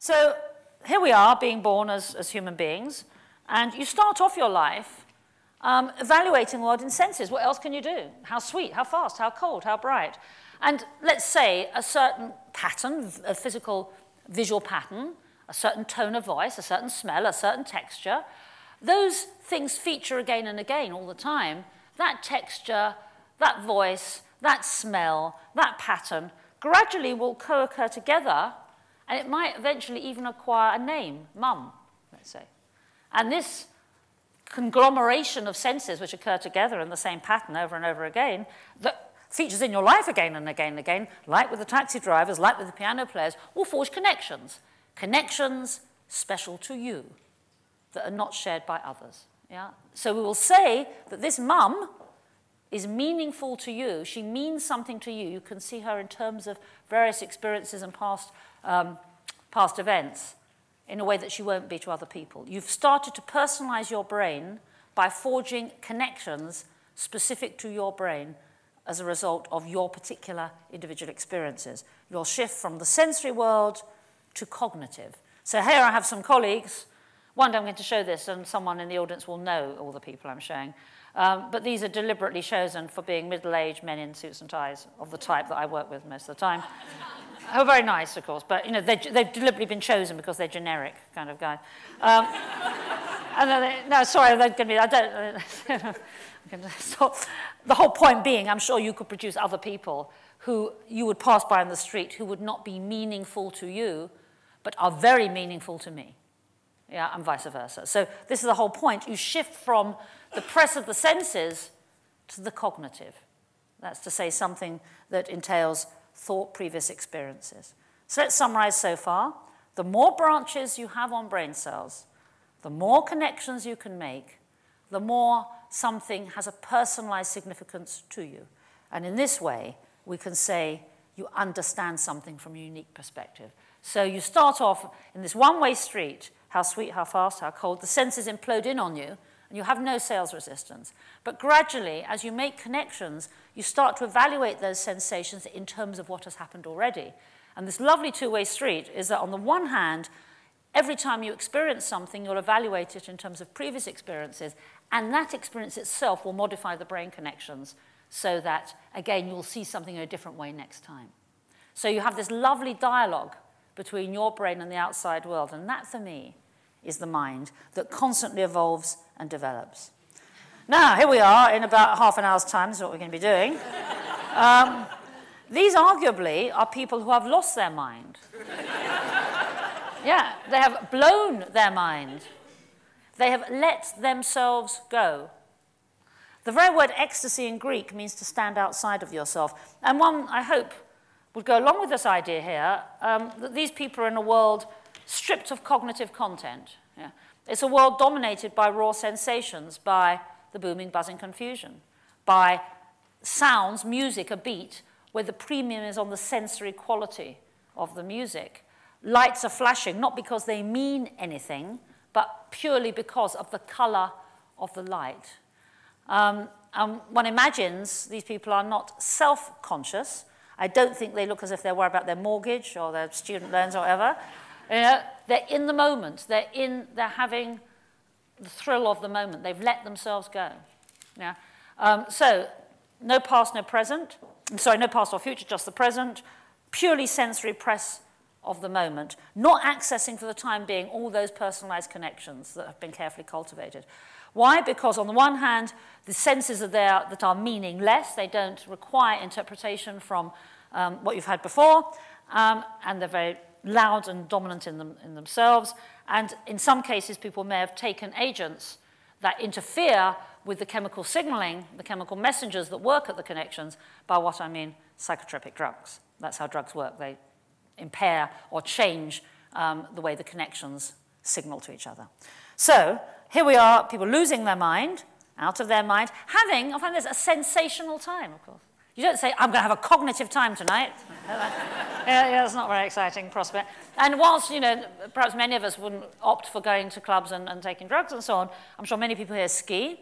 So here we are, being born as human beings, and you start off your life evaluating the world in senses. What else can you do? How sweet, how fast, how cold, how bright? And let's say a certain pattern, a physical visual pattern, a certain tone of voice, a certain smell, a certain texture, those things feature again and again all the time. That texture, that voice, that smell, that pattern gradually will co-occur together, and it might eventually even acquire a name, mum, let's say. And this conglomeration of senses which occur together in the same pattern over and over again, that features in your life again and again and again, like with the taxi drivers, like with the piano players, will forge connections. Connections special to you that are not shared by others. Yeah? So we will say that this mum is meaningful to you. She means something to you. You can see her in terms of various experiences and past events in a way that she won't be to other people. You've started to personalize your brain by forging connections specific to your brain as a result of your particular individual experiences. You'll shift from the sensory world to cognitive. So here I have some colleagues. One day I'm going to show this, and someone in the audience will know all the people I'm showing. But these are deliberately chosen for being middle-aged men in suits and ties of the type that I work with most of the time. Oh, very nice, of course, but you know, they've deliberately been chosen because they're generic kind of guy. No, sorry, they're going to be, I don't, so the whole point being, I'm sure you could produce other people who you would pass by on the street who would not be meaningful to you, but are very meaningful to me. Yeah, and vice versa. So this is the whole point. You shift from the press of the senses to the cognitive. That's to say something that entails thought, previous experiences. So let's summarize so far. The more branches you have on brain cells, the more connections you can make, the more something has a personalized significance to you. And in this way, we can say you understand something from a unique perspective. So you start off in this one-way street, how sweet, how fast, how cold, the senses implode in on you, and you have no sales resistance. But gradually, as you make connections, you start to evaluate those sensations in terms of what has happened already. And this lovely two-way street is that on the one hand, every time you experience something, you'll evaluate it in terms of previous experiences, and that experience itself will modify the brain connections so that, again, you'll see something in a different way next time. So you have this lovely dialogue between your brain and the outside world, and that, for me, is the mind that constantly evolves and develops. Now, here we are in about half an hour's time. This is what we're going to be doing. These arguably are people who have lost their mind. Yeah, they have blown their mind. They have let themselves go. The very word ecstasy in Greek means to stand outside of yourself. And one, I hope, would go along with this idea here, that these people are in a world stripped of cognitive content. Yeah. It's a world dominated by raw sensations, by the booming, buzzing confusion, by sounds, music, a beat, where the premium is on the sensory quality of the music. Lights are flashing, not because they mean anything, but purely because of the color of the light. One imagines these people are not self-conscious. I don't think they look as if they're worried about their mortgage or their student loans or whatever. You know, they're in the moment. They're having the thrill of the moment. They've let themselves go. Yeah? So no past, no present. Sorry, no past or future, just the present. Purely sensory press of the moment. Not accessing for the time being all those personalized connections that have been carefully cultivated. Why? Because on the one hand, the senses are there that are meaningless. They don't require interpretation from what you've had before. And they're very loud and dominant in themselves. And in some cases, people may have taken agents that interfere with the chemical signaling, the chemical messengers that work at the connections, by what I mean psychotropic drugs. That's how drugs work. They impair or change the way the connections signal to each other. So here we are, people losing their mind, out of their mind, having, I find this a sensational time, of course. You don't say, I'm going to have a cognitive time tonight. Yeah, that's not a very exciting prospect. And whilst, you know, perhaps many of us wouldn't opt for going to clubs and taking drugs and so on, I'm sure many people here ski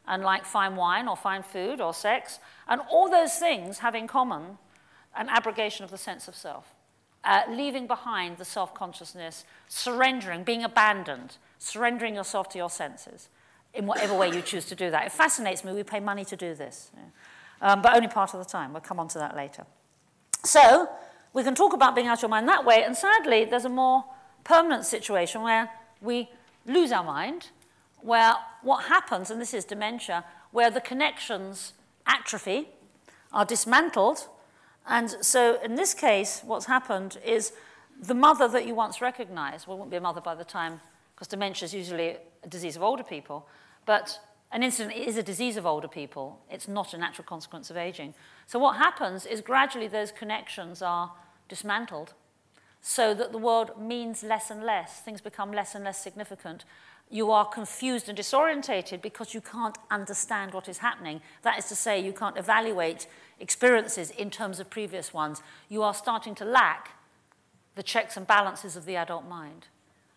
and like fine wine or fine food or sex. And all those things have in common an abrogation of the sense of self. leaving behind the self-consciousness, surrendering, being abandoned, surrendering yourself to your senses in whatever way you choose to do that. It fascinates me. We pay money to do this, but only part of the time. We'll come on to that later. So we can talk about being out of your mind that way, and sadly, there's a more permanent situation where we lose our mind, where what happens, and this is dementia, where the connections atrophy, are dismantled. And so in this case, what's happened is the mother that you once recognized, well, it won't be a mother by the time, because dementia is usually a disease of older people, but an incident is a disease of older people. It's not a natural consequence of aging. So what happens is gradually those connections are dismantled so that the world means less and less. Things become less and less significant. You are confused and disorientated because you can't understand what is happening. That is to say, you can't evaluate experiences in terms of previous ones. You are starting to lack the checks and balances of the adult mind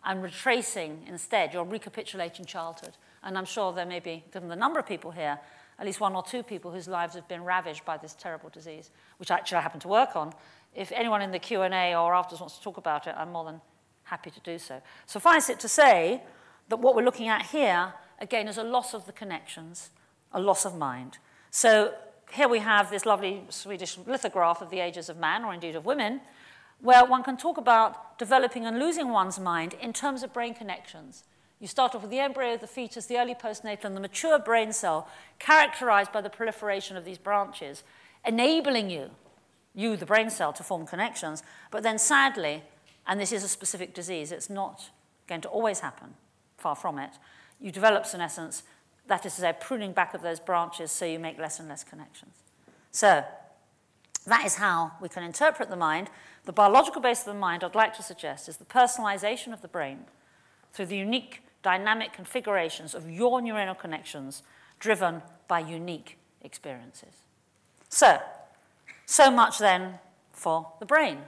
and retracing instead, you're recapitulating childhood. And I'm sure there may be, given the number of people here, at least one or two people whose lives have been ravaged by this terrible disease, which actually I happen to work on. If anyone in the Q&A or afterwards wants to talk about it, I'm more than happy to do so. Suffice it to say that what we're looking at here, again, is a loss of the connections, a loss of mind. So here we have this lovely Swedish lithograph of the ages of man, or indeed of women, where one can talk about developing and losing one's mind in terms of brain connections. You start off with the embryo, the fetus, the early postnatal, and the mature brain cell, characterized by the proliferation of these branches, enabling you, the brain cell, to form connections. But then sadly, and this is a specific disease, it's not going to always happen, far from it, you develop senescence, that is to say, pruning back of those branches so you make less and less connections. So that is how we can interpret the mind. The biological base of the mind, I'd like to suggest, is the personalization of the brain through the unique dynamic configurations of your neuronal connections driven by unique experiences. So much then for the brain.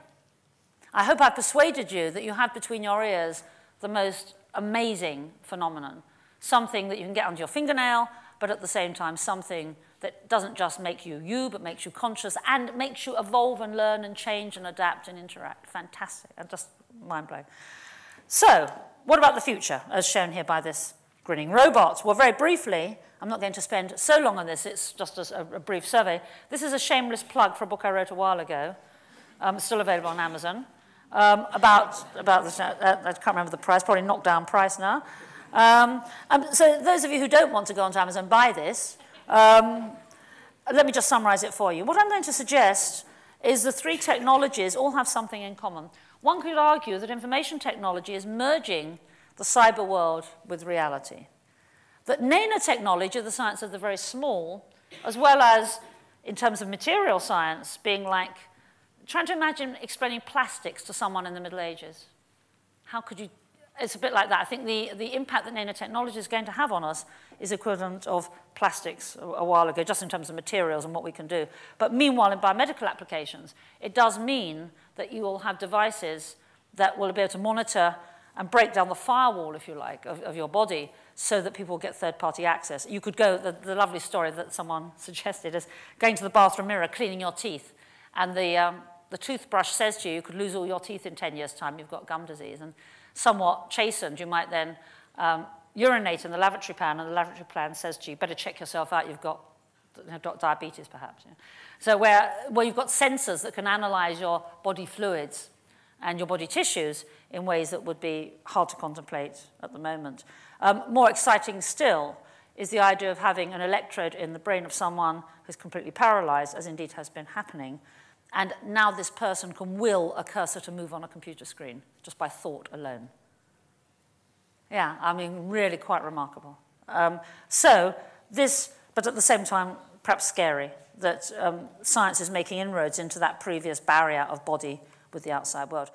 I hope I persuaded you that you have between your ears the most amazing phenomenon, something that you can get under your fingernail, but at the same time something that doesn't just make you you, but makes you conscious and makes you evolve and learn and change and adapt and interact. Fantastic, and just mind-blowing. So, what about the future, as shown here by this grinning robot? Well, very briefly, I'm not going to spend so long on this, it's just a brief survey. This is a shameless plug for a book I wrote a while ago, still available on Amazon, about this, I can't remember the price, probably knocked down price now. So those of you who don't want to go onto Amazon, buy this. Let me just summarize it for you. What I'm going to suggest is the three technologies all have something in common. One could argue that information technology is merging the cyber world with reality. That nanotechnology, the science of the very small, as well as, in terms of material science, being like trying to imagine explaining plastics to someone in the Middle Ages. How could you? It's a bit like that. I think the impact that nanotechnology is going to have on us is equivalent of plastics a while ago, just in terms of materials and what we can do. But meanwhile, in biomedical applications, it does mean that you will have devices that will be able to monitor and break down the firewall, if you like, of your body so that people get third-party access. You could go, the lovely story that someone suggested is going to the bathroom mirror, cleaning your teeth, and the toothbrush says to you, you could lose all your teeth in 10 years' time, you've got gum disease. And somewhat chastened, you might then urinate in the lavatory pan, and the lavatory pan says to you, better check yourself out, you've got diabetes perhaps. Yeah. So where you've got sensors that can analyze your body fluids and your body tissues in ways that would be hard to contemplate at the moment. More exciting still is the idea of having an electrode in the brain of someone who's completely paralyzed, as indeed has been happening. And now this person can will a cursor to move on a computer screen just by thought alone. Yeah, I mean, really quite remarkable. But at the same time, perhaps scary, that science is making inroads into that previous barrier of body with the outside world.